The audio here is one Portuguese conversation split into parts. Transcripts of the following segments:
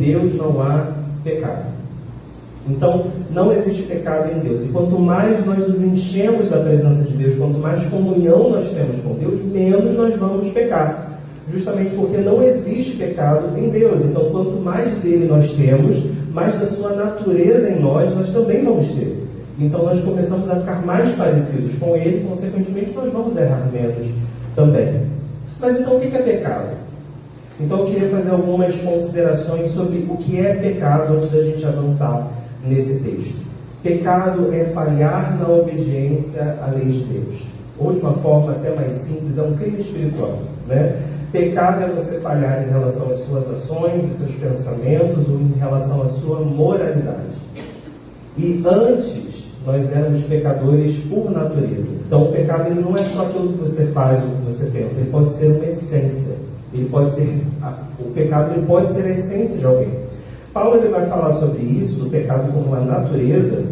Deus não há pecado. Então, não existe pecado em Deus. E quanto mais nós nos enchemos da presença de Deus, quanto mais comunhão nós temos com Deus, menos nós vamos pecar. Justamente porque não existe pecado em Deus. Então, quanto mais dele nós temos, mais da sua natureza em nós também vamos ter. Então, nós começamos a ficar mais parecidos com ele, consequentemente, nós vamos errar menos também. Mas então, o que é pecado? Então, eu queria fazer algumas considerações sobre o que é pecado antes da gente avançar nesse texto. Pecado é falhar na obediência à lei de Deus. Ou, de uma forma até mais simples, é um crime espiritual, né? Pecado é você falhar em relação às suas ações, os seus pensamentos, ou em relação à sua moralidade. E antes, nós éramos pecadores por natureza. Então, o pecado ele não é só aquilo que você faz ou que você pensa, ele pode ser uma essência. O pecado ele pode ser a essência de alguém. Paulo ele vai falar sobre isso, do pecado como uma natureza,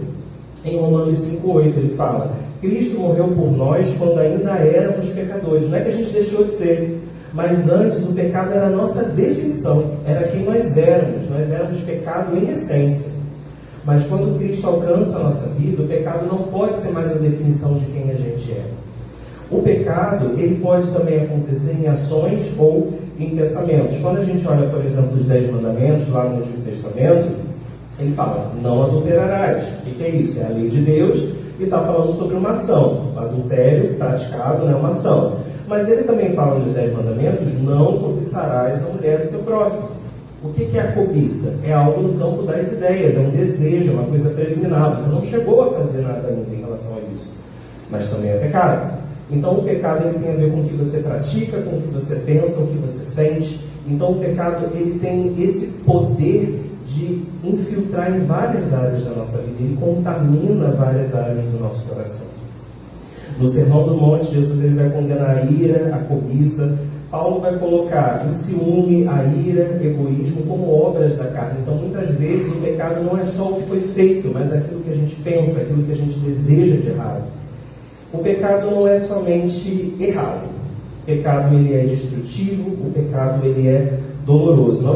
em Romanos 5,8. Ele fala: Cristo morreu por nós quando ainda éramos pecadores. Não é que a gente deixou de ser, mas antes o pecado era a nossa definição, era quem nós éramos pecado em essência. Mas quando Cristo alcança a nossa vida, o pecado não pode ser mais a definição de quem a gente é. O pecado, ele pode também acontecer em ações ou em pensamentos. Quando a gente olha, por exemplo, os 10 mandamentos, lá no Antigo Testamento, ele fala: não adulterarás. O que é isso? É a lei de Deus, e está falando sobre uma ação. O adultério praticado é uma ação. Mas ele também fala nos 10 mandamentos: não cobiçarás a mulher do teu próximo. O que é a cobiça? É algo no campo das ideias, é um desejo, é uma coisa preliminar. Você não chegou a fazer nada ainda em relação a isso, mas também é pecado. Então o pecado ele tem a ver com o que você pratica, com o que você pensa, o que você sente. Então o pecado ele tem esse poder de infiltrar em várias áreas da nossa vida. Ele contamina várias áreas do nosso coração. No Sermão do Monte, Jesus ele vai condenar a ira, a cobiça. Paulo vai colocar o ciúme, a ira, o egoísmo como obras da carne. Então, muitas vezes, o pecado não é só o que foi feito, mas aquilo que a gente pensa, aquilo que a gente deseja de errado. O pecado não é somente errado. O pecado ele é destrutivo, o pecado ele é doloroso.